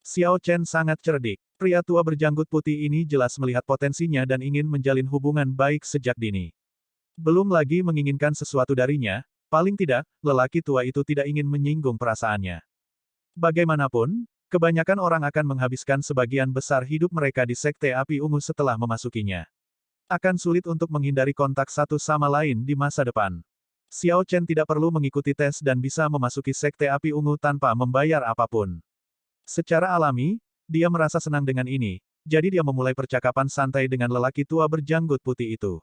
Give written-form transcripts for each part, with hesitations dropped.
Xiao Chen sangat cerdik. Pria tua berjanggut putih ini jelas melihat potensinya dan ingin menjalin hubungan baik sejak dini. Belum lagi menginginkan sesuatu darinya, paling tidak, lelaki tua itu tidak ingin menyinggung perasaannya. Bagaimanapun, kebanyakan orang akan menghabiskan sebagian besar hidup mereka di Sekte Api Ungu setelah memasukinya. Akan sulit untuk menghindari kontak satu sama lain di masa depan. Xiao Chen tidak perlu mengikuti tes dan bisa memasuki Sekte Api Ungu tanpa membayar apapun. Secara alami, dia merasa senang dengan ini, jadi dia memulai percakapan santai dengan lelaki tua berjanggut putih itu.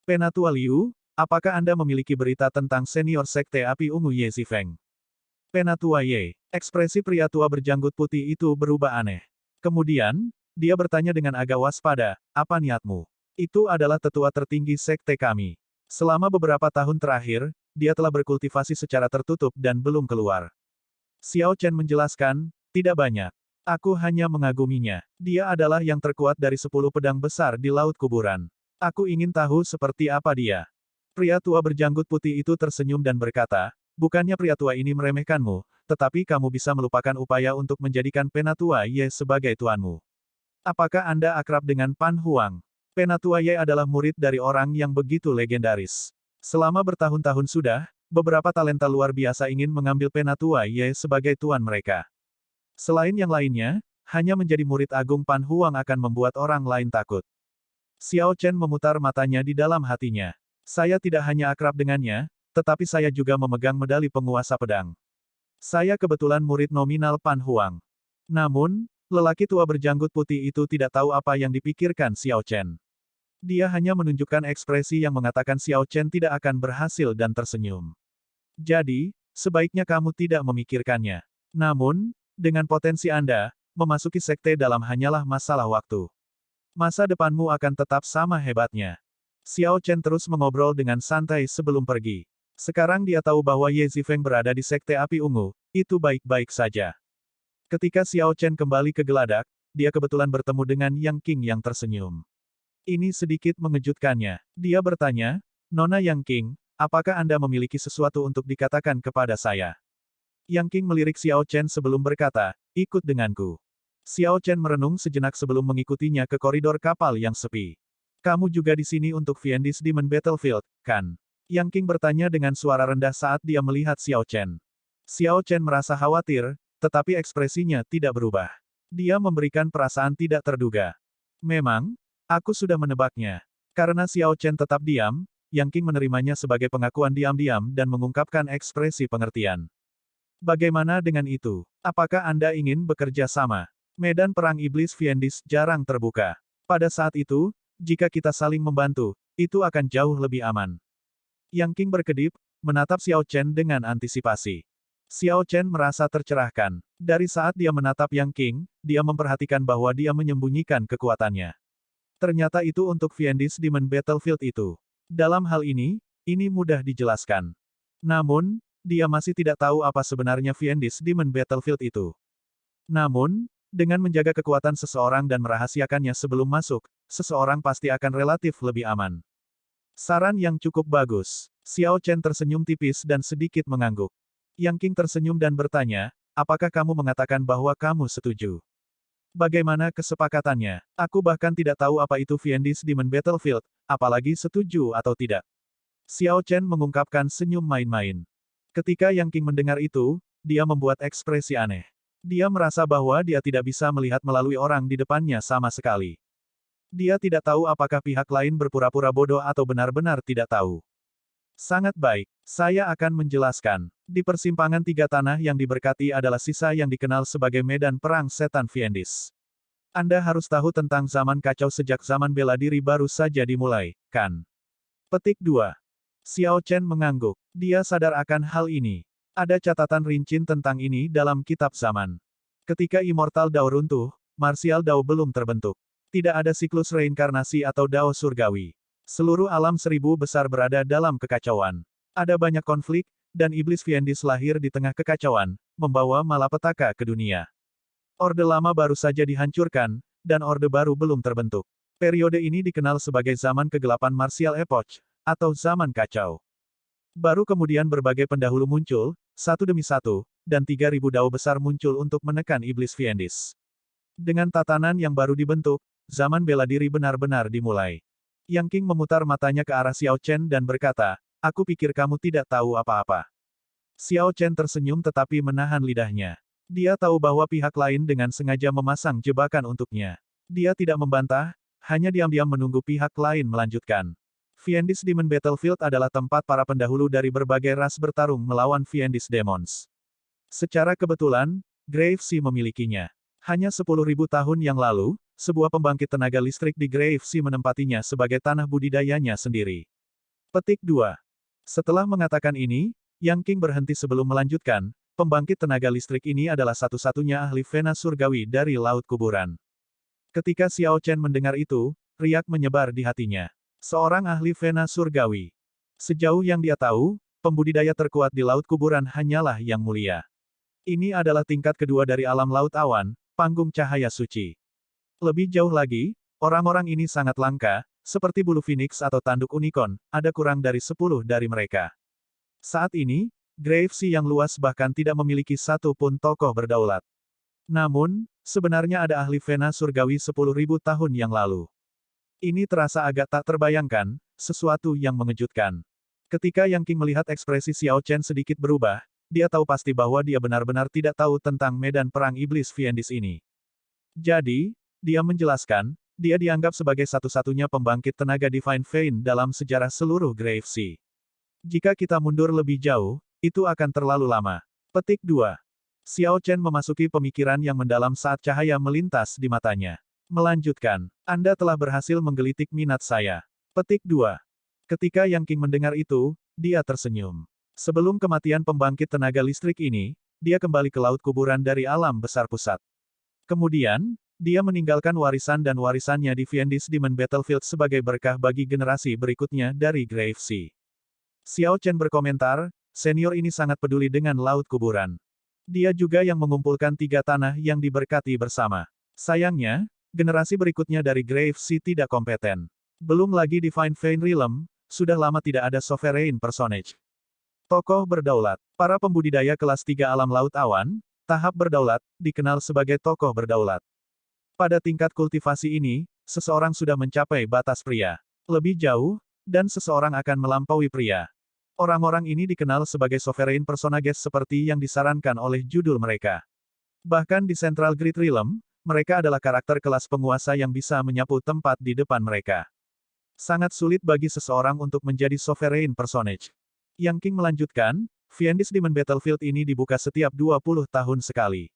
Penatua Liu, apakah Anda memiliki berita tentang senior Sekte Api Ungu Ye Zifeng? Penatua Ye, ekspresi pria tua berjanggut putih itu berubah aneh. Kemudian, dia bertanya dengan agak waspada, apa niatmu? Itu adalah tetua tertinggi sekte kami. Selama beberapa tahun terakhir, dia telah berkultivasi secara tertutup dan belum keluar. Xiao Chen menjelaskan, tidak banyak. Aku hanya mengaguminya. Dia adalah yang terkuat dari 10 pedang besar di Laut Kuburan. Aku ingin tahu seperti apa dia. Pria tua berjanggut putih itu tersenyum dan berkata, bukannya pria tua ini meremehkanmu, tetapi kamu bisa melupakan upaya untuk menjadikan Penatua Ye sebagai tuanmu. Apakah Anda akrab dengan Pan Huang? Penatua Ye adalah murid dari orang yang begitu legendaris. Selama bertahun-tahun sudah, beberapa talenta luar biasa ingin mengambil Penatua Ye sebagai tuan mereka. Selain yang lainnya, hanya menjadi murid agung Pan Huang akan membuat orang lain takut. Xiao Chen memutar matanya di dalam hatinya. Saya tidak hanya akrab dengannya, tetapi saya juga memegang medali penguasa pedang. Saya kebetulan murid nominal Pan Huang. Namun, lelaki tua berjanggut putih itu tidak tahu apa yang dipikirkan Xiao Chen. Dia hanya menunjukkan ekspresi yang mengatakan Xiao Chen tidak akan berhasil dan tersenyum. Jadi, sebaiknya kamu tidak memikirkannya. Namun, dengan potensi Anda, memasuki sekte dalam hanyalah masalah waktu. Masa depanmu akan tetap sama hebatnya. Xiao Chen terus mengobrol dengan santai sebelum pergi. Sekarang dia tahu bahwa Ye Zifeng berada di Sekte Api Ungu, itu baik-baik saja. Ketika Xiao Chen kembali ke geladak, dia kebetulan bertemu dengan Yang Qing yang tersenyum. Ini sedikit mengejutkannya. Dia bertanya, Nona Yang Qing, apakah Anda memiliki sesuatu untuk dikatakan kepada saya? Yang Qing melirik Xiao Chen sebelum berkata, ikut denganku. Xiao Chen merenung sejenak sebelum mengikutinya ke koridor kapal yang sepi. Kamu juga di sini untuk Fiendis Demon Battlefield, kan? Yang Qing bertanya dengan suara rendah saat dia melihat Xiao Chen. Xiao Chen merasa khawatir, tetapi ekspresinya tidak berubah. Dia memberikan perasaan tidak terduga. Memang, aku sudah menebaknya. Karena Xiao Chen tetap diam, Yang Qing menerimanya sebagai pengakuan diam-diam dan mengungkapkan ekspresi pengertian. Bagaimana dengan itu? Apakah Anda ingin bekerja sama? Medan perang iblis Fiendis jarang terbuka. Pada saat itu, jika kita saling membantu, itu akan jauh lebih aman. Yang Qing berkedip, menatap Xiao Chen dengan antisipasi. Xiao Chen merasa tercerahkan. Dari saat dia menatap Yang Qing, dia memperhatikan bahwa dia menyembunyikan kekuatannya. Ternyata itu untuk Fiendis Demon Battlefield itu. Dalam hal ini mudah dijelaskan. Namun, dia masih tidak tahu apa sebenarnya Fiendis Demon Battlefield itu. Namun, dengan menjaga kekuatan seseorang dan merahasiakannya sebelum masuk, seseorang pasti akan relatif lebih aman. Saran yang cukup bagus. Xiao Chen tersenyum tipis dan sedikit mengangguk. Yang Qing tersenyum dan bertanya, apakah kamu mengatakan bahwa kamu setuju? Bagaimana kesepakatannya? Aku bahkan tidak tahu apa itu Fiendis Demon Battlefield, apalagi setuju atau tidak. Xiao Chen mengungkapkan senyum main-main. Ketika Yang Qing mendengar itu, dia membuat ekspresi aneh. Dia merasa bahwa dia tidak bisa melihat melalui orang di depannya sama sekali. Dia tidak tahu apakah pihak lain berpura-pura bodoh atau benar-benar tidak tahu. Sangat baik, saya akan menjelaskan. Di persimpangan tiga tanah yang diberkati adalah sisa yang dikenal sebagai medan perang setan Fiendis. Anda harus tahu tentang zaman kacau sejak zaman bela diri baru saja dimulai, kan? Petik 2. Xiao Chen mengangguk. Dia sadar akan hal ini. Ada catatan rinci tentang ini dalam kitab zaman. Ketika Immortal Dao runtuh, Martial Dao belum terbentuk. Tidak ada siklus reinkarnasi atau Dao surgawi. Seluruh alam seribu besar berada dalam kekacauan. Ada banyak konflik, dan iblis Fiendis lahir di tengah kekacauan, membawa malapetaka ke dunia. Orde lama baru saja dihancurkan, dan orde baru belum terbentuk. Periode ini dikenal sebagai zaman kegelapan Martial Epoch, atau zaman kacau. Baru kemudian berbagai pendahulu muncul, satu demi satu, dan 3.000 dao besar muncul untuk menekan iblis Fiendis. Dengan tatanan yang baru dibentuk, zaman bela diri benar-benar dimulai. Yang King memutar matanya ke arah Xiao Chen dan berkata, aku pikir kamu tidak tahu apa-apa. Xiao Chen tersenyum tetapi menahan lidahnya. Dia tahu bahwa pihak lain dengan sengaja memasang jebakan untuknya. Dia tidak membantah, hanya diam-diam menunggu pihak lain melanjutkan. Fiendis Demon Battlefield adalah tempat para pendahulu dari berbagai ras bertarung melawan Fiendis Demons. Secara kebetulan, Grave Sea memilikinya. Hanya 10.000 tahun yang lalu, sebuah pembangkit tenaga listrik di Grave Sea menempatinya sebagai tanah budidayanya sendiri. Petik 2. Setelah mengatakan ini, Yang King berhenti sebelum melanjutkan, pembangkit tenaga listrik ini adalah satu-satunya ahli Vena Surgawi dari Laut Kuburan. Ketika Xiao Chen mendengar itu, riak menyebar di hatinya. Seorang ahli Vena Surgawi. Sejauh yang dia tahu, pembudidaya terkuat di Laut Kuburan hanyalah Yang Mulia. Ini adalah tingkat kedua dari alam Laut Awan, panggung cahaya suci. Lebih jauh lagi, orang-orang ini sangat langka, seperti bulu phoenix atau tanduk unicorn, ada kurang dari 10 dari mereka. Saat ini, Grave Sea yang luas bahkan tidak memiliki satu pun tokoh berdaulat. Namun, sebenarnya ada ahli Vena Surgawi 10.000 tahun yang lalu. Ini terasa agak tak terbayangkan, sesuatu yang mengejutkan. Ketika Yang King melihat ekspresi Xiao Chen sedikit berubah, dia tahu pasti bahwa dia benar-benar tidak tahu tentang medan perang iblis Fiendis ini. Jadi, dia menjelaskan, dia dianggap sebagai satu-satunya pembangkit tenaga Divine Vein dalam sejarah seluruh Grave Sea. Jika kita mundur lebih jauh, itu akan terlalu lama. Petik 2. Xiao Chen memasuki pemikiran yang mendalam saat cahaya melintas di matanya. Melanjutkan, Anda telah berhasil menggelitik minat saya. Petik 2. Ketika Yang King mendengar itu, dia tersenyum. Sebelum kematian pembangkit tenaga listrik ini, dia kembali ke Laut Kuburan dari alam besar pusat. Kemudian, dia meninggalkan warisan dan warisannya di Fiendis Demon Battlefield sebagai berkah bagi generasi berikutnya dari Grave Sea. Xiao Chen berkomentar, senior ini sangat peduli dengan Laut Kuburan. Dia juga yang mengumpulkan 3 tanah yang diberkati bersama. Sayangnya, generasi berikutnya dari Grave Sea tidak kompeten. Belum lagi Divine Vein Realm, sudah lama tidak ada Sovereign Personage. Tokoh berdaulat. Para pembudidaya kelas 3 alam Laut Awan, tahap berdaulat, dikenal sebagai tokoh berdaulat. Pada tingkat kultivasi ini, seseorang sudah mencapai batas pria. Lebih jauh, dan seseorang akan melampaui pria. Orang-orang ini dikenal sebagai Sovereign Personages seperti yang disarankan oleh judul mereka. Bahkan di Central Grid Realm, mereka adalah karakter kelas penguasa yang bisa menyapu tempat di depan mereka. Sangat sulit bagi seseorang untuk menjadi Sovereign Personage. Yang King melanjutkan, Fiendis Demon Battlefield ini dibuka setiap 20 tahun sekali.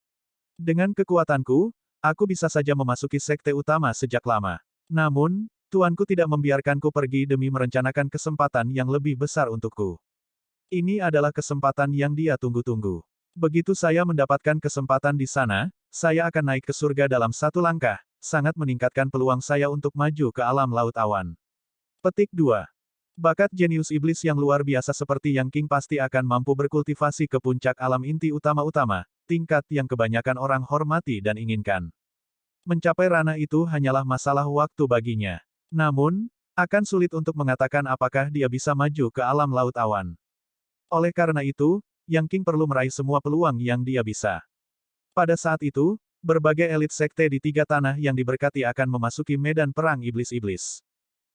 Dengan kekuatanku, aku bisa saja memasuki sekte utama sejak lama. Namun, tuanku tidak membiarkanku pergi demi merencanakan kesempatan yang lebih besar untukku. Ini adalah kesempatan yang dia tunggu-tunggu. Begitu saya mendapatkan kesempatan di sana, saya akan naik ke surga dalam satu langkah, sangat meningkatkan peluang saya untuk maju ke alam Laut Awan. Petik 2. Bakat jenius iblis yang luar biasa seperti Yang King pasti akan mampu berkultivasi ke puncak alam inti utama-utama, tingkat yang kebanyakan orang hormati dan inginkan. Mencapai ranah itu hanyalah masalah waktu baginya. Namun, akan sulit untuk mengatakan apakah dia bisa maju ke alam Laut Awan. Oleh karena itu, Yang King perlu meraih semua peluang yang dia bisa. Pada saat itu, berbagai elit sekte di 3 tanah yang diberkati akan memasuki medan perang iblis-iblis.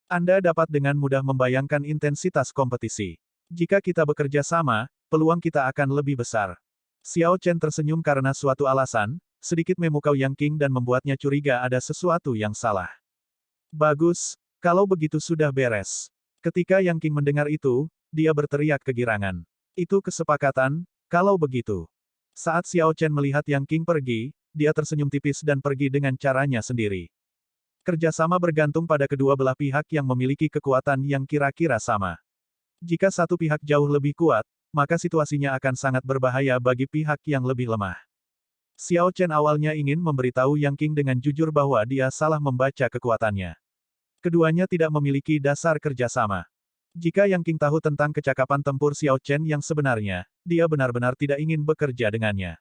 Anda dapat dengan mudah membayangkan intensitas kompetisi. Jika kita bekerja sama, peluang kita akan lebih besar. Xiao Chen tersenyum karena suatu alasan, sedikit memukau Yang King dan membuatnya curiga ada sesuatu yang salah. Bagus, kalau begitu sudah beres. Ketika Yang King mendengar itu, dia berteriak kegirangan. Itu kesepakatan, kalau begitu. Saat Xiao Chen melihat Yang King pergi, dia tersenyum tipis dan pergi dengan caranya sendiri. Kerjasama bergantung pada kedua belah pihak yang memiliki kekuatan yang kira-kira sama. Jika satu pihak jauh lebih kuat, maka situasinya akan sangat berbahaya bagi pihak yang lebih lemah. Xiao Chen awalnya ingin memberitahu Yang King dengan jujur bahwa dia salah membaca kekuatannya. Keduanya tidak memiliki dasar kerjasama. Jika Yang King tahu tentang kecakapan tempur Xiao Chen yang sebenarnya, dia benar-benar tidak ingin bekerja dengannya.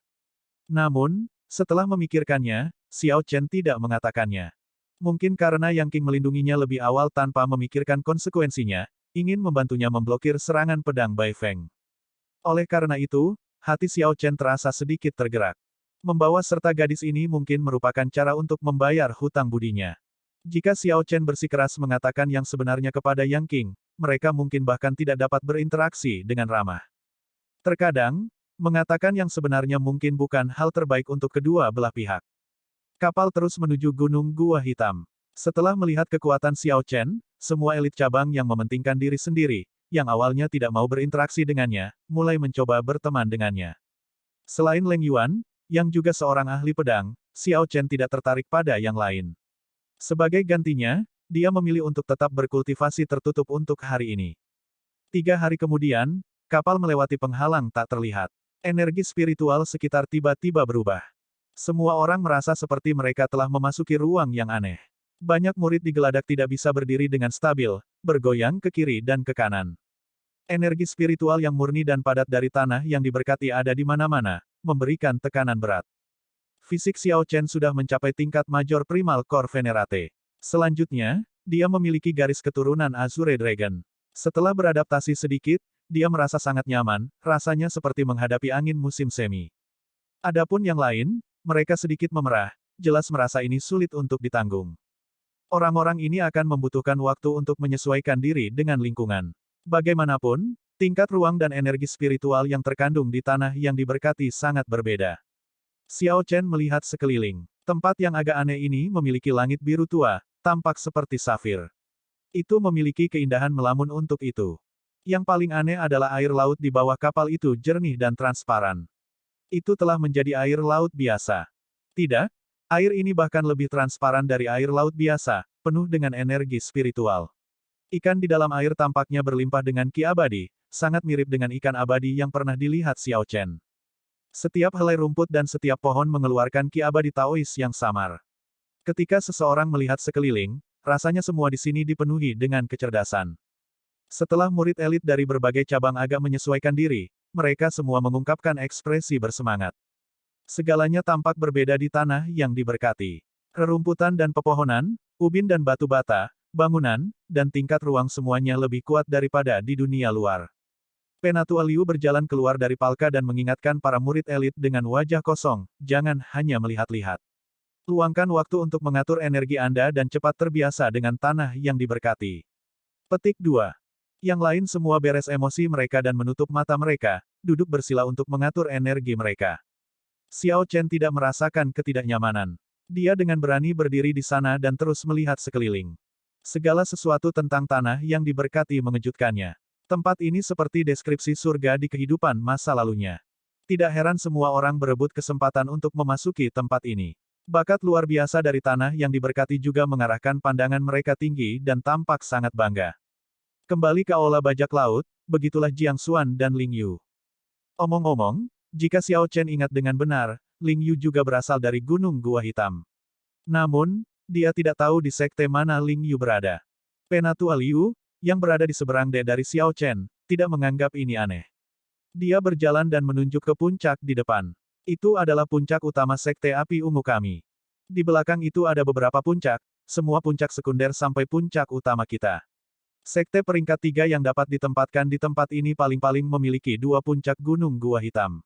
Namun, setelah memikirkannya, Xiao Chen tidak mengatakannya. Mungkin karena Yang King melindunginya lebih awal tanpa memikirkan konsekuensinya, ingin membantunya memblokir serangan pedang Bai Feng. Oleh karena itu, hati Xiao Chen terasa sedikit tergerak. Membawa serta gadis ini mungkin merupakan cara untuk membayar hutang budinya. Jika Xiao Chen bersikeras mengatakan yang sebenarnya kepada Yang Qing, mereka mungkin bahkan tidak dapat berinteraksi dengan ramah. Terkadang, mengatakan yang sebenarnya mungkin bukan hal terbaik untuk kedua belah pihak. Kapal terus menuju Gunung Gua Hitam. Setelah melihat kekuatan Xiao Chen, semua elit cabang yang mementingkan diri sendiri, yang awalnya tidak mau berinteraksi dengannya, mulai mencoba berteman dengannya. Selain Leng Yuan, yang juga seorang ahli pedang, Xiao Chen tidak tertarik pada yang lain. Sebagai gantinya, dia memilih untuk tetap berkultivasi tertutup untuk hari ini. 3 hari kemudian, kapal melewati penghalang tak terlihat. Energi spiritual sekitar tiba-tiba berubah. Semua orang merasa seperti mereka telah memasuki ruang yang aneh. Banyak murid di Geladak tidak bisa berdiri dengan stabil, bergoyang ke kiri dan ke kanan. Energi spiritual yang murni dan padat dari tanah yang diberkati ada di mana-mana, memberikan tekanan berat. Fisik Xiao Chen sudah mencapai tingkat Major Primal Core Venerate. Selanjutnya, dia memiliki garis keturunan Azure Dragon. Setelah beradaptasi sedikit, dia merasa sangat nyaman, rasanya seperti menghadapi angin musim semi. Adapun yang lain, mereka sedikit memerah, jelas merasa ini sulit untuk ditanggung. Orang-orang ini akan membutuhkan waktu untuk menyesuaikan diri dengan lingkungan. Bagaimanapun, tingkat ruang dan energi spiritual yang terkandung di tanah yang diberkati sangat berbeda. Xiao Chen melihat sekeliling. Tempat yang agak aneh ini memiliki langit biru tua, tampak seperti safir. Itu memiliki keindahan melamun untuk itu. Yang paling aneh adalah air laut di bawah kapal itu jernih dan transparan. Itu telah menjadi air laut biasa. Tidak, air ini bahkan lebih transparan dari air laut biasa, penuh dengan energi spiritual. Ikan di dalam air tampaknya berlimpah dengan ki abadi, sangat mirip dengan ikan abadi yang pernah dilihat Xiao Chen. Setiap helai rumput dan setiap pohon mengeluarkan ki abadi Taois yang samar. Ketika seseorang melihat sekeliling, rasanya semua di sini dipenuhi dengan kecerdasan. Setelah murid elit dari berbagai cabang agak menyesuaikan diri, mereka semua mengungkapkan ekspresi bersemangat. Segalanya tampak berbeda di tanah yang diberkati. Rerumputan dan pepohonan, ubin dan batu bata, bangunan, dan tingkat ruang semuanya lebih kuat daripada di dunia luar. Penatua Liu berjalan keluar dari palka dan mengingatkan para murid elit dengan wajah kosong, jangan hanya melihat-lihat. Luangkan waktu untuk mengatur energi Anda dan cepat terbiasa dengan tanah yang diberkati. Petik 2. Yang lain semua beres emosi mereka dan menutup mata mereka, duduk bersila untuk mengatur energi mereka. Xiao Chen tidak merasakan ketidaknyamanan. Dia dengan berani berdiri di sana dan terus melihat sekeliling. Segala sesuatu tentang tanah yang diberkati mengejutkannya. Tempat ini seperti deskripsi surga di kehidupan masa lalunya. Tidak heran semua orang berebut kesempatan untuk memasuki tempat ini. Bakat luar biasa dari tanah yang diberkati juga mengarahkan pandangan mereka tinggi dan tampak sangat bangga. Kembali ke aula bajak laut, begitulah Jiang Xuan dan Ling Yu. Omong-omong, jika Xiao Chen ingat dengan benar, Ling Yu juga berasal dari Gunung Gua Hitam. Namun, dia tidak tahu di sekte mana Ling Yu berada. Penatua Liu, yang berada di seberang dari Xiao Chen, tidak menganggap ini aneh. Dia berjalan dan menunjuk ke puncak di depan. Itu adalah puncak utama sekte api ungu kami. Di belakang itu ada beberapa puncak, semua puncak sekunder sampai puncak utama kita. Sekte peringkat 3 yang dapat ditempatkan di tempat ini paling-paling memiliki 2 puncak gunung gua hitam.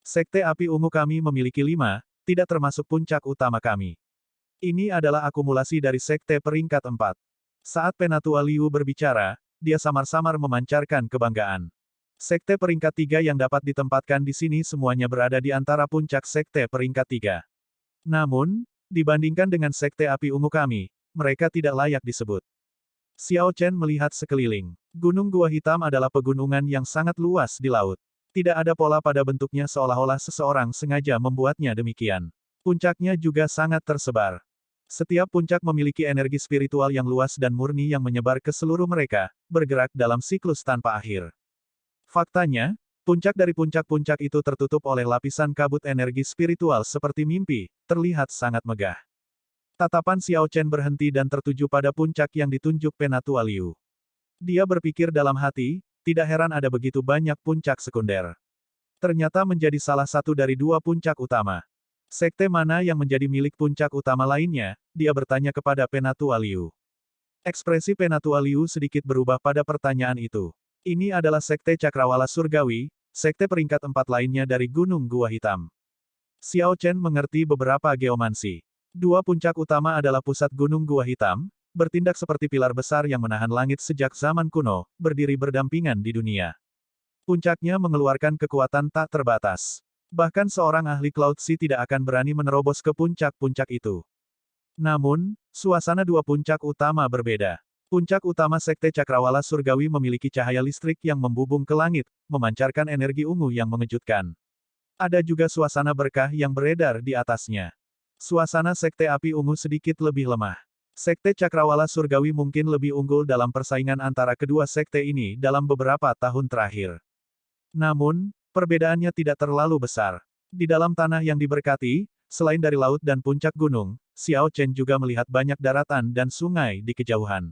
Sekte api ungu kami memiliki 5, tidak termasuk puncak utama kami. Ini adalah akumulasi dari sekte peringkat 4. Saat Penatua Liu berbicara, dia samar-samar memancarkan kebanggaan. Sekte peringkat 3 yang dapat ditempatkan di sini semuanya berada di antara puncak sekte peringkat 3. Namun, dibandingkan dengan sekte api ungu kami, mereka tidak layak disebut. Xiao Chen melihat sekeliling. Gunung Gua Hitam adalah pegunungan yang sangat luas di laut. Tidak ada pola pada bentuknya seolah-olah seseorang sengaja membuatnya demikian. Puncaknya juga sangat tersebar. Setiap puncak memiliki energi spiritual yang luas dan murni yang menyebar ke seluruh mereka, bergerak dalam siklus tanpa akhir. Faktanya, puncak dari puncak-puncak itu tertutup oleh lapisan kabut energi spiritual seperti mimpi, terlihat sangat megah. Tatapan Xiao Chen berhenti dan tertuju pada puncak yang ditunjuk Penatua Liu. Dia berpikir dalam hati, tidak heran ada begitu banyak puncak sekunder. Ternyata menjadi salah satu dari 2 puncak utama. Sekte mana yang menjadi milik puncak utama lainnya, dia bertanya kepada Penatua Liu. Ekspresi Penatua Liu sedikit berubah pada pertanyaan itu. Ini adalah sekte cakrawala surgawi, sekte peringkat 4 lainnya dari Gunung Gua Hitam. Xiao Chen mengerti beberapa geomansi. Dua puncak utama adalah pusat Gunung Gua Hitam, bertindak seperti pilar besar yang menahan langit sejak zaman kuno, berdiri berdampingan di dunia. Puncaknya mengeluarkan kekuatan tak terbatas. Bahkan seorang ahli Cloud Sea tidak akan berani menerobos ke puncak-puncak itu. Namun, suasana dua puncak utama berbeda. Puncak utama Sekte Cakrawala Surgawi memiliki cahaya listrik yang membubung ke langit, memancarkan energi ungu yang mengejutkan. Ada juga suasana berkah yang beredar di atasnya. Suasana Sekte Api Ungu sedikit lebih lemah. Sekte Cakrawala Surgawi mungkin lebih unggul dalam persaingan antara kedua sekte ini dalam beberapa tahun terakhir. Namun, perbedaannya tidak terlalu besar. Di dalam tanah yang diberkati, selain dari laut dan puncak gunung, Xiao Chen juga melihat banyak daratan dan sungai di kejauhan.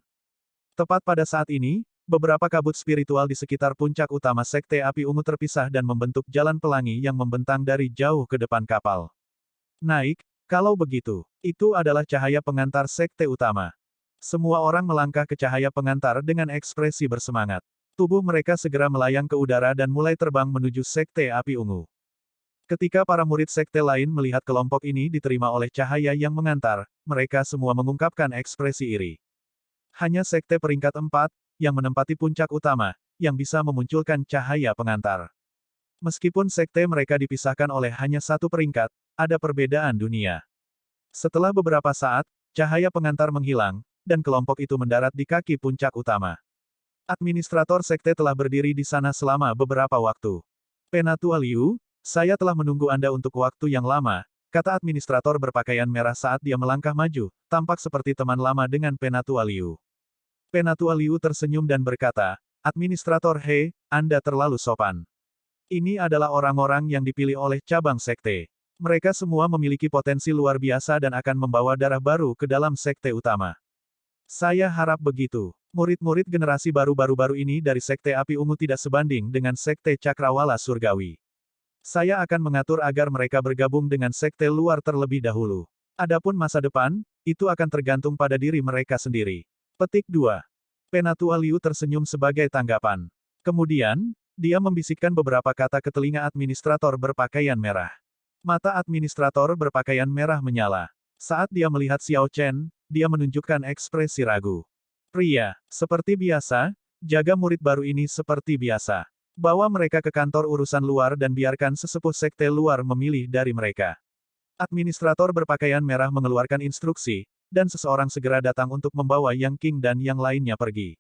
Tepat pada saat ini, beberapa kabut spiritual di sekitar puncak utama Sekte Api Ungu terpisah dan membentuk jalan pelangi yang membentang dari jauh ke depan kapal. Naik, kalau begitu, itu adalah cahaya pengantar sekte utama. Semua orang melangkah ke cahaya pengantar dengan ekspresi bersemangat. Tubuh mereka segera melayang ke udara dan mulai terbang menuju Sekte Api Ungu. Ketika para murid sekte lain melihat kelompok ini diterima oleh cahaya yang mengantar, mereka semua mengungkapkan ekspresi iri. Hanya sekte peringkat 4, yang menempati puncak utama, yang bisa memunculkan cahaya pengantar. Meskipun sekte mereka dipisahkan oleh hanya satu peringkat, ada perbedaan dunia. Setelah beberapa saat, cahaya pengantar menghilang, dan kelompok itu mendarat di kaki puncak utama. Administrator sekte telah berdiri di sana selama beberapa waktu. Penatua Liu, saya telah menunggu Anda untuk waktu yang lama, kata administrator berpakaian merah saat dia melangkah maju, tampak seperti teman lama dengan Penatua Liu. Penatua Liu tersenyum dan berkata, Administrator He, Anda terlalu sopan. Ini adalah orang-orang yang dipilih oleh cabang sekte. Mereka semua memiliki potensi luar biasa dan akan membawa darah baru ke dalam sekte utama. Saya harap begitu. Murid-murid generasi baru-baru ini dari Sekte Api Ungu tidak sebanding dengan Sekte Cakrawala Surgawi. Saya akan mengatur agar mereka bergabung dengan sekte luar terlebih dahulu. Adapun masa depan, itu akan tergantung pada diri mereka sendiri. Petik 2. Penatua Liu tersenyum sebagai tanggapan. Kemudian, dia membisikkan beberapa kata ke telinga administrator berpakaian merah. Mata administrator berpakaian merah menyala. Saat dia melihat Xiao Chen, dia menunjukkan ekspresi ragu. Pria, seperti biasa, jaga murid baru ini seperti biasa. Bawa mereka ke kantor urusan luar dan biarkan sesepuh sekte luar memilih dari mereka. Administrator berpakaian merah mengeluarkan instruksi, dan seseorang segera datang untuk membawa Yang Qing dan yang lainnya pergi.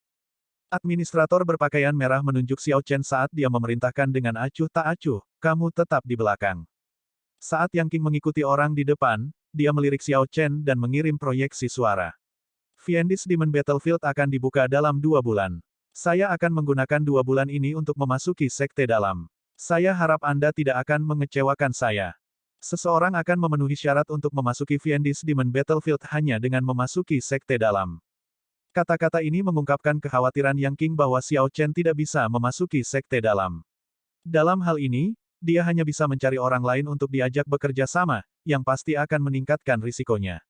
Administrator berpakaian merah menunjuk Xiao Chen saat dia memerintahkan dengan acuh tak acuh, kamu tetap di belakang. Saat Yang Qing mengikuti orang di depan, dia melirik Xiao Chen dan mengirim proyeksi suara. Fiendis Demon Battlefield akan dibuka dalam 2 bulan. Saya akan menggunakan 2 bulan ini untuk memasuki sekte dalam. Saya harap Anda tidak akan mengecewakan saya. Seseorang akan memenuhi syarat untuk memasuki Fiendis Demon Battlefield hanya dengan memasuki sekte dalam. Kata-kata ini mengungkapkan kekhawatiran Yang Qing bahwa Xiao Chen tidak bisa memasuki sekte dalam. Dalam hal ini, dia hanya bisa mencari orang lain untuk diajak bekerja sama, yang pasti akan meningkatkan risikonya.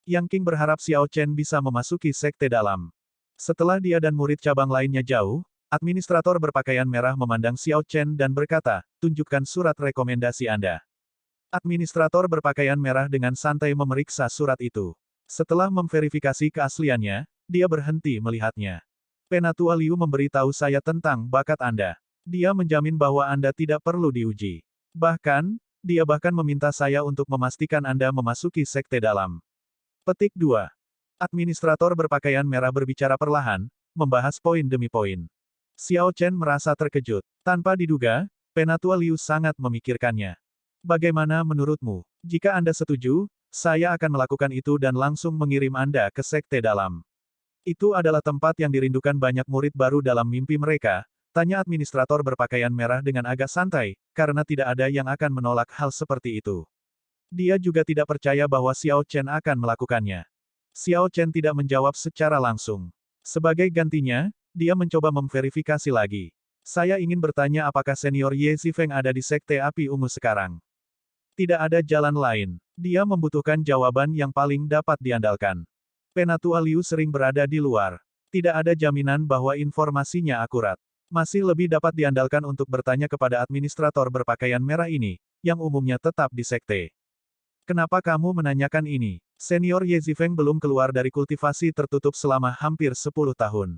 Yang Qing berharap Xiao Chen bisa memasuki sekte dalam. Setelah dia dan murid cabang lainnya jauh, administrator berpakaian merah memandang Xiao Chen dan berkata, tunjukkan surat rekomendasi Anda. Administrator berpakaian merah dengan santai memeriksa surat itu. Setelah memverifikasi keasliannya, dia berhenti melihatnya. Penatua Liu memberitahu saya tentang bakat Anda. Dia menjamin bahwa Anda tidak perlu diuji. Bahkan, dia bahkan meminta saya untuk memastikan Anda memasuki sekte dalam. Petik 2. Administrator berpakaian merah berbicara perlahan, membahas poin demi poin. Xiao Chen merasa terkejut. Tanpa diduga, Penatua Liu sangat memikirkannya. Bagaimana menurutmu? Jika Anda setuju, saya akan melakukan itu dan langsung mengirim Anda ke sekte dalam. Itu adalah tempat yang dirindukan banyak murid baru dalam mimpi mereka, tanya administrator berpakaian merah dengan agak santai, karena tidak ada yang akan menolak hal seperti itu. Dia juga tidak percaya bahwa Xiao Chen akan melakukannya. Xiao Chen tidak menjawab secara langsung. Sebagai gantinya, dia mencoba memverifikasi lagi. Saya ingin bertanya apakah senior Ye Zifeng ada di Sekte Api Ungu sekarang. Tidak ada jalan lain. Dia membutuhkan jawaban yang paling dapat diandalkan. Penatua Liu sering berada di luar. Tidak ada jaminan bahwa informasinya akurat. Masih lebih dapat diandalkan untuk bertanya kepada administrator berpakaian merah ini, yang umumnya tetap di sekte. Kenapa kamu menanyakan ini? Senior Ye Zifeng belum keluar dari kultivasi tertutup selama hampir 10 tahun.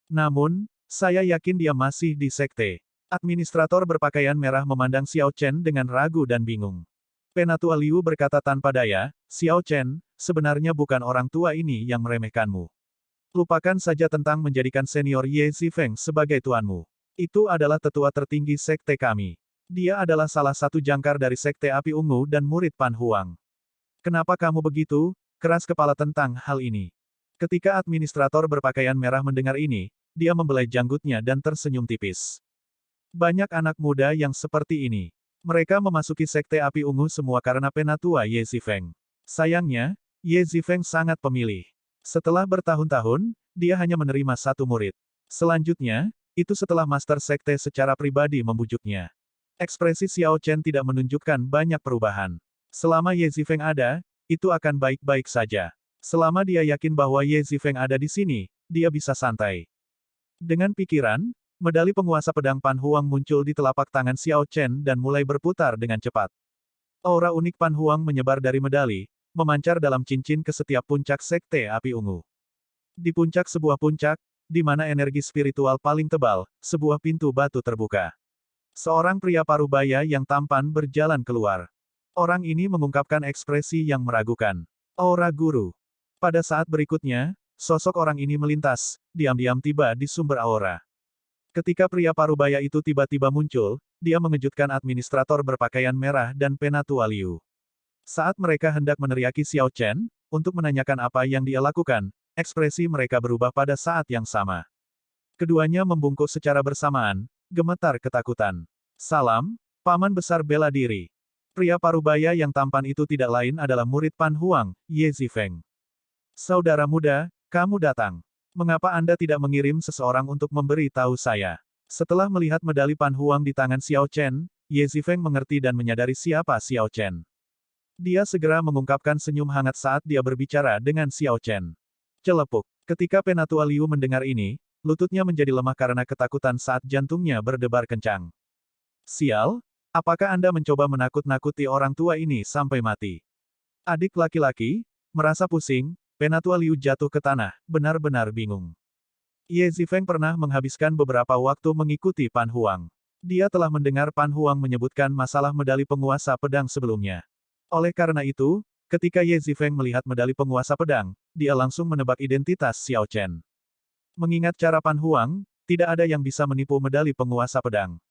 Namun, saya yakin dia masih di sekte. Administrator berpakaian merah memandang Xiao Chen dengan ragu dan bingung. Penatua Liu berkata tanpa daya, Xiao Chen, sebenarnya bukan orang tua ini yang meremehkanmu. Lupakan saja tentang menjadikan senior Ye Zifeng sebagai tuanmu. Itu adalah tetua tertinggi sekte kami. Dia adalah salah satu jangkar dari sekte api ungu dan murid Pan Huang. Kenapa kamu begitu keras kepala tentang hal ini? Ketika administrator berpakaian merah mendengar ini, dia membelai janggutnya dan tersenyum tipis. Banyak anak muda yang seperti ini. Mereka memasuki sekte api ungu semua karena penatua Ye Zifeng. Sayangnya, Ye Zifeng sangat pemilih. Setelah bertahun-tahun, dia hanya menerima satu murid. Selanjutnya, itu setelah master sekte secara pribadi membujuknya. Ekspresi Xiao Chen tidak menunjukkan banyak perubahan. Selama Ye Zifeng ada, itu akan baik-baik saja. Selama dia yakin bahwa Ye Zifeng ada di sini, dia bisa santai. Dengan pikiran, medali penguasa pedang Pan Huang muncul di telapak tangan Xiao Chen dan mulai berputar dengan cepat. Aura unik Pan Huang menyebar dari medali, memancar dalam cincin ke setiap puncak sekte api ungu. Di puncak sebuah puncak, di mana energi spiritual paling tebal, sebuah pintu batu terbuka. Seorang pria parubaya yang tampan berjalan keluar. Orang ini mengungkapkan ekspresi yang meragukan. Aura guru. Pada saat berikutnya, sosok orang ini melintas, diam-diam tiba di sumber aura. Ketika pria parubaya itu tiba-tiba muncul, dia mengejutkan administrator berpakaian merah dan penatua Liu. Saat mereka hendak meneriaki Xiao Chen, untuk menanyakan apa yang dia lakukan, ekspresi mereka berubah pada saat yang sama. Keduanya membungkuk secara bersamaan, gemetar ketakutan. Salam, Paman Besar Bela Diri. Pria parubaya yang tampan itu tidak lain adalah murid Pan Huang, Ye Zifeng. Saudara muda, kamu datang. Mengapa Anda tidak mengirim seseorang untuk memberi tahu saya? Setelah melihat medali Pan Huang di tangan Xiao Chen, Ye Zifeng mengerti dan menyadari siapa Xiao Chen. Dia segera mengungkapkan senyum hangat saat dia berbicara dengan Xiao Chen. Celepuk. Ketika penatua Liu mendengar ini, lututnya menjadi lemah karena ketakutan saat jantungnya berdebar kencang. Sial, apakah Anda mencoba menakut-nakuti orang tua ini sampai mati? Adik laki-laki, merasa pusing, penatua Liu jatuh ke tanah, benar-benar bingung. Ye Zifeng pernah menghabiskan beberapa waktu mengikuti Pan Huang. Dia telah mendengar Pan Huang menyebutkan masalah medali penguasa pedang sebelumnya. Oleh karena itu, ketika Ye Zifeng melihat medali penguasa pedang, dia langsung menebak identitas Xiao Chen. Mengingat cara Pan Huang, tidak ada yang bisa menipu medali penguasa pedang.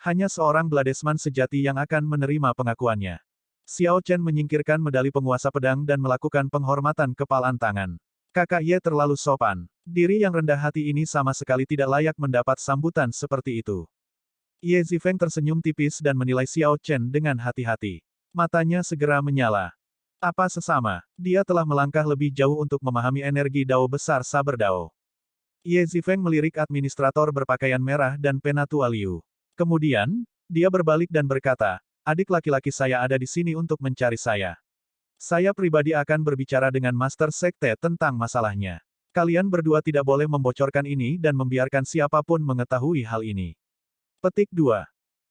Hanya seorang bladesman sejati yang akan menerima pengakuannya. Xiao Chen menyingkirkan medali penguasa pedang dan melakukan penghormatan kepalan tangan. Kakak Ye terlalu sopan. Diri yang rendah hati ini sama sekali tidak layak mendapat sambutan seperti itu. Ye Zifeng tersenyum tipis dan menilai Xiao Chen dengan hati-hati. Matanya segera menyala. Apa sesama, dia telah melangkah lebih jauh untuk memahami energi Dao besar saber Dao. Ye Zifeng melirik administrator berpakaian merah dan penatua Liu. Kemudian, dia berbalik dan berkata, adik laki-laki saya ada di sini untuk mencari saya. Saya pribadi akan berbicara dengan Master Sekte tentang masalahnya. Kalian berdua tidak boleh membocorkan ini dan membiarkan siapapun mengetahui hal ini. Petik 2.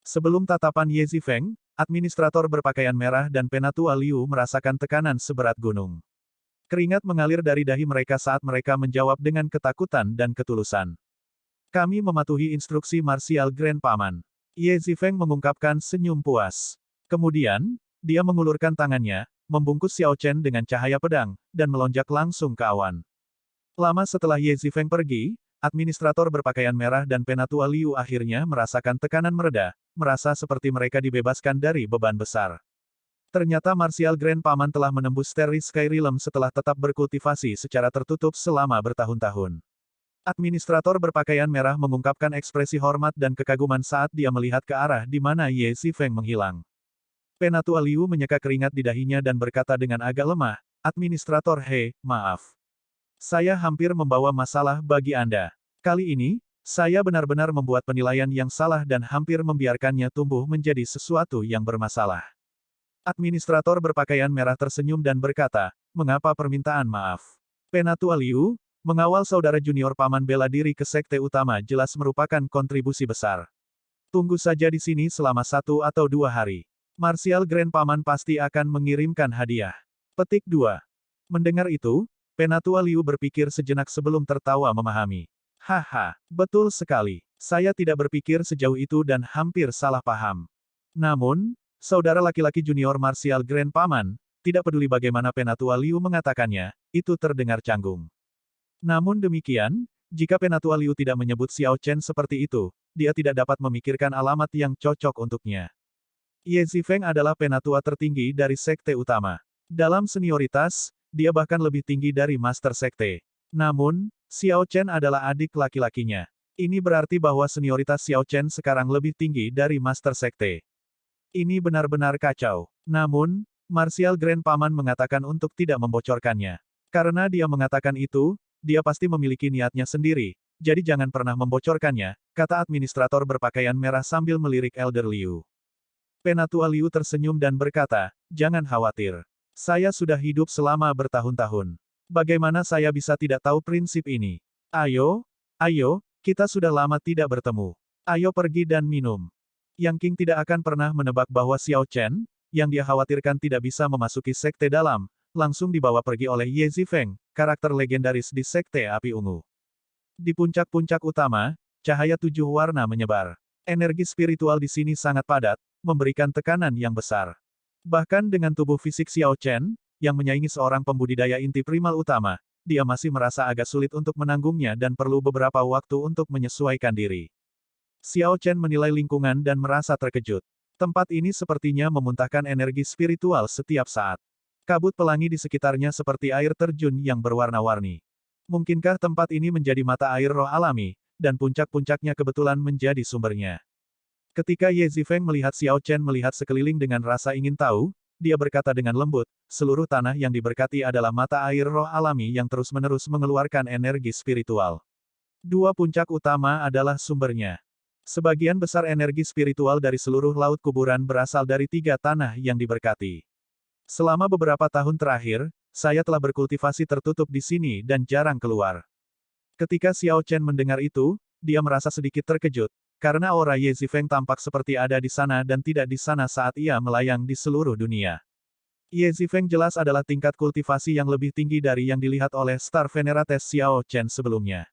Sebelum tatapan Ye Zifeng, administrator berpakaian merah dan penatua Liu merasakan tekanan seberat gunung. Keringat mengalir dari dahi mereka saat mereka menjawab dengan ketakutan dan ketulusan. Kami mematuhi instruksi marsial Grand Paman. Ye Zifeng mengungkapkan senyum puas. Kemudian, dia mengulurkan tangannya, membungkus Xiao Chen dengan cahaya pedang, dan melonjak langsung ke awan. Lama setelah Ye Zifeng pergi, administrator berpakaian merah dan penatua Liu akhirnya merasakan tekanan mereda, merasa seperti mereka dibebaskan dari beban besar. Ternyata Martial Grand Paman telah menembus Terry Sky Realm setelah tetap berkultivasi secara tertutup selama bertahun-tahun. Administrator berpakaian merah mengungkapkan ekspresi hormat dan kekaguman saat dia melihat ke arah di mana Ye Zifeng menghilang. Penatua Liu menyeka keringat di dahinya dan berkata dengan agak lemah, Administrator He, maaf. Saya hampir membawa masalah bagi Anda. Kali ini, saya benar-benar membuat penilaian yang salah dan hampir membiarkannya tumbuh menjadi sesuatu yang bermasalah. Administrator berpakaian merah tersenyum dan berkata, mengapa permintaan maaf? Penatua Liu, Mengawal saudara junior paman bela diri ke sekte utama jelas merupakan kontribusi besar. Tunggu saja di sini selama 1 atau 2 hari. Martial Grand Paman pasti akan mengirimkan hadiah. Petik 2. Mendengar itu, Penatua Liu berpikir sejenak sebelum tertawa memahami. Haha, betul sekali. Saya tidak berpikir sejauh itu dan hampir salah paham. Namun, saudara laki-laki junior Martial Grand Paman, tidak peduli bagaimana Penatua Liu mengatakannya, itu terdengar canggung. Namun demikian, jika Penatua Liu tidak menyebut Xiao Chen seperti itu, dia tidak dapat memikirkan alamat yang cocok untuknya. Ye Zifeng adalah penatua tertinggi dari sekte utama. Dalam senioritas, dia bahkan lebih tinggi dari Master Sekte. Namun, Xiao Chen adalah adik laki-lakinya. Ini berarti bahwa senioritas Xiao Chen sekarang lebih tinggi dari Master Sekte. Ini benar-benar kacau. Namun, Martial Grand Paman mengatakan untuk tidak membocorkannya. Karena dia mengatakan itu, dia pasti memiliki niatnya sendiri, jadi jangan pernah membocorkannya, kata administrator berpakaian merah sambil melirik Elder Liu. Penatua Liu tersenyum dan berkata, jangan khawatir. Saya sudah hidup selama bertahun-tahun. Bagaimana saya bisa tidak tahu prinsip ini? Ayo, kita sudah lama tidak bertemu. Ayo pergi dan minum. Yang King tidak akan pernah menebak bahwa Xiao Chen, yang dia khawatirkan tidak bisa memasuki sekte dalam, langsung dibawa pergi oleh Ye Zifeng, karakter legendaris di Sekte Api Ungu. Di puncak-puncak utama, cahaya 7 warna menyebar. Energi spiritual di sini sangat padat, memberikan tekanan yang besar. Bahkan dengan tubuh fisik Xiao Chen, yang menyaingi seorang pembudidaya inti primal utama, dia masih merasa agak sulit untuk menanggungnya dan perlu beberapa waktu untuk menyesuaikan diri. Xiao Chen menilai lingkungan dan merasa terkejut. Tempat ini sepertinya memuntahkan energi spiritual setiap saat. Kabut pelangi di sekitarnya seperti air terjun yang berwarna-warni. Mungkinkah tempat ini menjadi mata air roh alami, dan puncak-puncaknya kebetulan menjadi sumbernya? Ketika Ye Zifeng melihat Xiao Chen melihat sekeliling dengan rasa ingin tahu, dia berkata dengan lembut, seluruh tanah yang diberkati adalah mata air roh alami yang terus-menerus mengeluarkan energi spiritual. 2 puncak utama adalah sumbernya. Sebagian besar energi spiritual dari seluruh laut kuburan berasal dari 3 tanah yang diberkati. Selama beberapa tahun terakhir, saya telah berkultivasi tertutup di sini dan jarang keluar. Ketika Xiao Chen mendengar itu, dia merasa sedikit terkejut, karena aura Ye Zifeng tampak seperti ada di sana dan tidak di sana saat ia melayang di seluruh dunia. Ye Zifeng jelas adalah tingkat kultivasi yang lebih tinggi dari yang dilihat oleh Star Venerates Xiao Chen sebelumnya.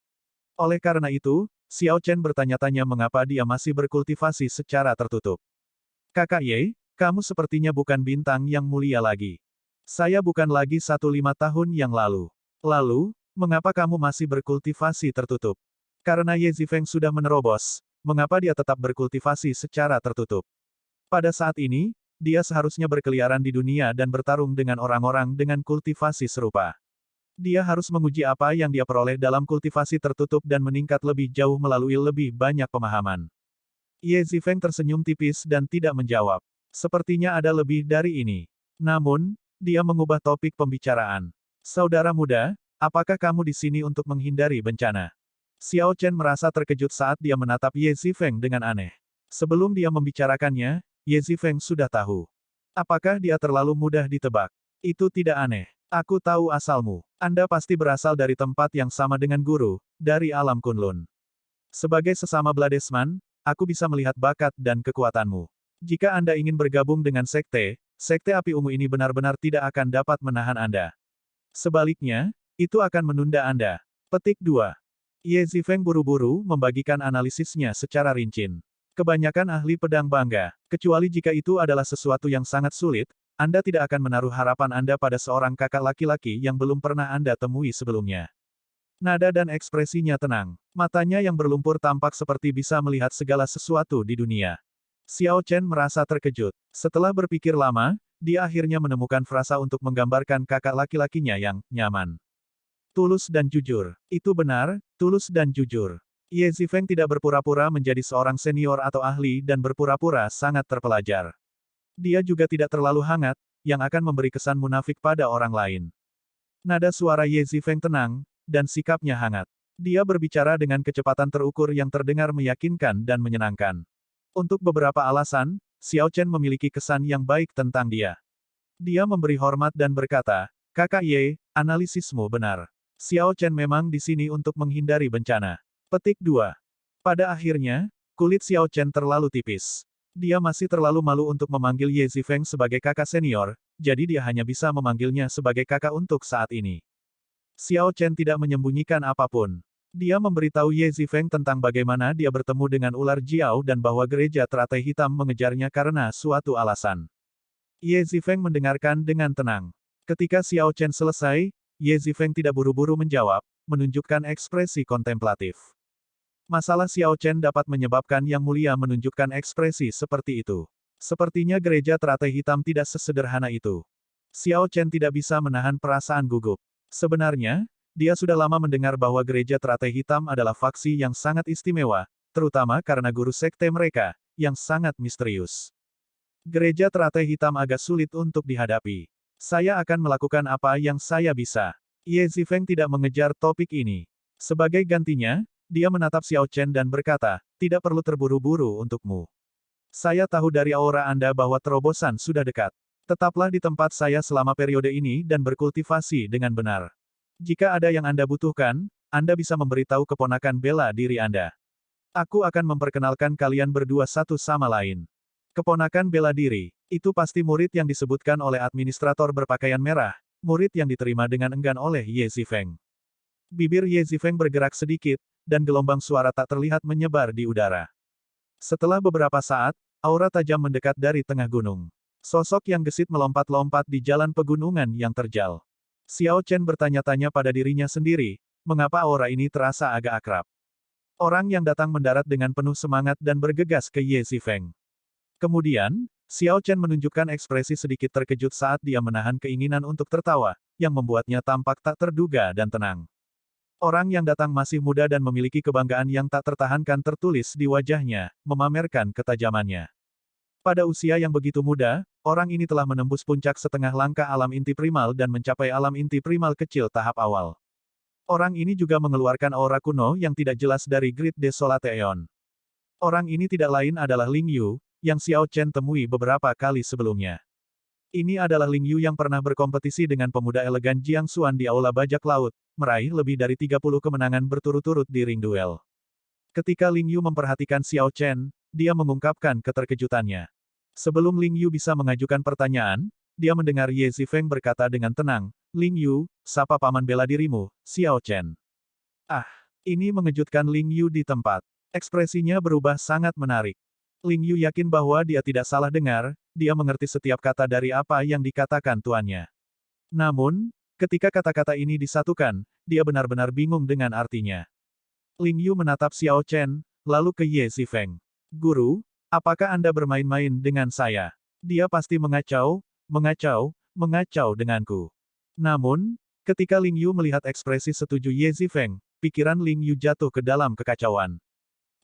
Oleh karena itu, Xiao Chen bertanya-tanya mengapa dia masih berkultivasi secara tertutup. Kakak Ye, kamu sepertinya bukan bintang yang mulia lagi. Saya bukan lagi 15 tahun yang lalu. Lalu, mengapa kamu masih berkultivasi tertutup? Karena Ye Zifeng sudah menerobos, mengapa dia tetap berkultivasi secara tertutup? Pada saat ini, dia seharusnya berkeliaran di dunia dan bertarung dengan orang-orang dengan kultivasi serupa. Dia harus menguji apa yang dia peroleh dalam kultivasi tertutup dan meningkat lebih jauh melalui lebih banyak pemahaman. Ye Zifeng tersenyum tipis dan tidak menjawab. Sepertinya ada lebih dari ini. Namun, dia mengubah topik pembicaraan. Saudara muda, apakah kamu di sini untuk menghindari bencana? Xiao Chen merasa terkejut saat dia menatap Ye Zifeng dengan aneh. Sebelum dia membicarakannya, Ye Zifeng sudah tahu. Apakah dia terlalu mudah ditebak? Itu tidak aneh. Aku tahu asalmu. Anda pasti berasal dari tempat yang sama dengan guru, dari alam Kunlun. Sebagai sesama Bladesman, aku bisa melihat bakat dan kekuatanmu. Jika Anda ingin bergabung dengan sekte api ungu ini benar-benar tidak akan dapat menahan Anda. Sebaliknya, itu akan menunda Anda. Petik 2. Ye Zifeng buru-buru membagikan analisisnya secara rinci. Kebanyakan ahli pedang bangga, kecuali jika itu adalah sesuatu yang sangat sulit, Anda tidak akan menaruh harapan Anda pada seorang kakak laki-laki yang belum pernah Anda temui sebelumnya. Nada dan ekspresinya tenang. Matanya yang berlumpur tampak seperti bisa melihat segala sesuatu di dunia. Xiao Chen merasa terkejut. Setelah berpikir lama, dia akhirnya menemukan frasa untuk menggambarkan kakak laki-lakinya yang nyaman. Tulus dan jujur. Itu benar, tulus dan jujur. Ye Zifeng tidak berpura-pura menjadi seorang senior atau ahli dan berpura-pura sangat terpelajar. Dia juga tidak terlalu hangat, yang akan memberi kesan munafik pada orang lain. Nada suara Ye Zifeng tenang, dan sikapnya hangat. Dia berbicara dengan kecepatan terukur yang terdengar meyakinkan dan menyenangkan. Untuk beberapa alasan, Xiao Chen memiliki kesan yang baik tentang dia. Dia memberi hormat dan berkata, Kakak Ye, analisismu benar. Xiao Chen memang di sini untuk menghindari bencana. Petik 2. Pada akhirnya, kulit Xiao Chen terlalu tipis. Dia masih terlalu malu untuk memanggil Ye Zifeng sebagai kakak senior, jadi dia hanya bisa memanggilnya sebagai kakak untuk saat ini. Xiao Chen tidak menyembunyikan apapun. Dia memberitahu Ye Zifeng tentang bagaimana dia bertemu dengan ular Jiao dan bahwa gereja teratai hitam mengejarnya karena suatu alasan. Ye Zifeng mendengarkan dengan tenang. Ketika Xiao Chen selesai, Ye Zifeng tidak buru-buru menjawab, menunjukkan ekspresi kontemplatif. Masalah Xiao Chen dapat menyebabkan Yang Mulia menunjukkan ekspresi seperti itu. Sepertinya gereja teratai hitam tidak sesederhana itu. Xiao Chen tidak bisa menahan perasaan gugup. Sebenarnya, dia sudah lama mendengar bahwa gereja teratai hitam adalah faksi yang sangat istimewa, terutama karena guru sekte mereka, yang sangat misterius. Gereja teratai hitam agak sulit untuk dihadapi. Saya akan melakukan apa yang saya bisa. Ye Zifeng tidak mengejar topik ini. Sebagai gantinya, dia menatap Xiao Chen dan berkata, tidak perlu terburu-buru untukmu. Saya tahu dari aura Anda bahwa terobosan sudah dekat. Tetaplah di tempat saya selama periode ini dan berkultivasi dengan benar. Jika ada yang Anda butuhkan, Anda bisa memberitahu keponakan bela diri Anda. Aku akan memperkenalkan kalian berdua satu sama lain. Keponakan bela diri, itu pasti murid yang disebutkan oleh administrator berpakaian merah, murid yang diterima dengan enggan oleh Ye Zifeng. Bibir Ye Zifeng bergerak sedikit, dan gelombang suara tak terlihat menyebar di udara. Setelah beberapa saat, aura tajam mendekat dari tengah gunung. Sosok yang gesit melompat-lompat di jalan pegunungan yang terjal. Xiao Chen bertanya-tanya pada dirinya sendiri, mengapa aura ini terasa agak akrab. Orang yang datang mendarat dengan penuh semangat dan bergegas ke Ye Zifeng. Kemudian, Xiao Chen menunjukkan ekspresi sedikit terkejut saat dia menahan keinginan untuk tertawa, yang membuatnya tampak tak terduga dan tenang. Orang yang datang masih muda dan memiliki kebanggaan yang tak tertahankan tertulis di wajahnya, memamerkan ketajamannya. Pada usia yang begitu muda, orang ini telah menembus puncak setengah langkah alam inti primal dan mencapai alam inti primal kecil tahap awal. Orang ini juga mengeluarkan aura kuno yang tidak jelas dari Great Desolate Aeon. Orang ini tidak lain adalah Ling Yu, yang Xiao Chen temui beberapa kali sebelumnya. Ini adalah Ling Yu yang pernah berkompetisi dengan pemuda elegan Jiang Xuan di Aula Bajak Laut, meraih lebih dari 30 kemenangan berturut-turut di ring duel. Ketika Ling Yu memperhatikan Xiao Chen, dia mengungkapkan keterkejutannya. Sebelum Ling Yu bisa mengajukan pertanyaan, dia mendengar Ye Zifeng berkata dengan tenang, Ling Yu, sapa paman bela dirimu, Xiao Chen. Ah, ini mengejutkan Ling Yu di tempat. Ekspresinya berubah sangat menarik. Ling Yu yakin bahwa dia tidak salah dengar, dia mengerti setiap kata dari apa yang dikatakan tuannya. Namun, ketika kata-kata ini disatukan, dia benar-benar bingung dengan artinya. Ling Yu menatap Xiao Chen, lalu ke Ye Zifeng. Guru, apakah Anda bermain-main dengan saya? Dia pasti mengacau denganku. Namun, ketika Ling Yu melihat ekspresi setuju Ye Zifeng, pikiran Ling Yu jatuh ke dalam kekacauan.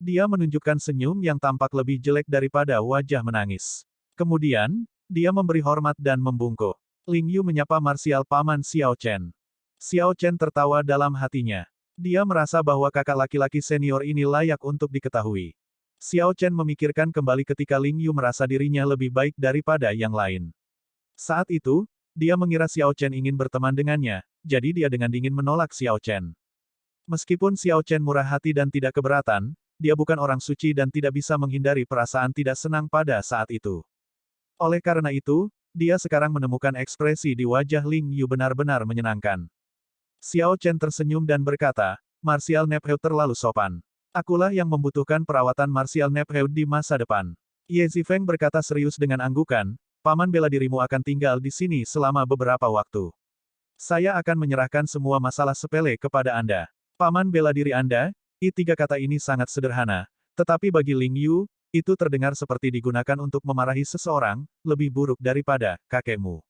Dia menunjukkan senyum yang tampak lebih jelek daripada wajah menangis. Kemudian, dia memberi hormat dan membungkuk. Ling Yu menyapa marsial paman Xiao Chen. Xiao Chen tertawa dalam hatinya. Dia merasa bahwa kakak laki-laki senior ini layak untuk diketahui. Xiao Chen memikirkan kembali ketika Ling Yu merasa dirinya lebih baik daripada yang lain. Saat itu, dia mengira Xiao Chen ingin berteman dengannya, jadi dia dengan dingin menolak Xiao Chen. Meskipun Xiao Chen murah hati dan tidak keberatan, dia bukan orang suci dan tidak bisa menghindari perasaan tidak senang pada saat itu. Oleh karena itu, dia sekarang menemukan ekspresi di wajah Ling Yu benar-benar menyenangkan. Xiao Chen tersenyum dan berkata, Martial Nephew terlalu sopan. Akulah yang membutuhkan perawatan Martial Nephew di masa depan. Ye Zifeng berkata serius dengan anggukan, paman bela dirimu akan tinggal di sini selama beberapa waktu. Saya akan menyerahkan semua masalah sepele kepada Anda. Paman bela diri Anda, tiga kata ini sangat sederhana, tetapi bagi Ling Yu, itu terdengar seperti digunakan untuk memarahi seseorang, lebih buruk daripada kakekmu.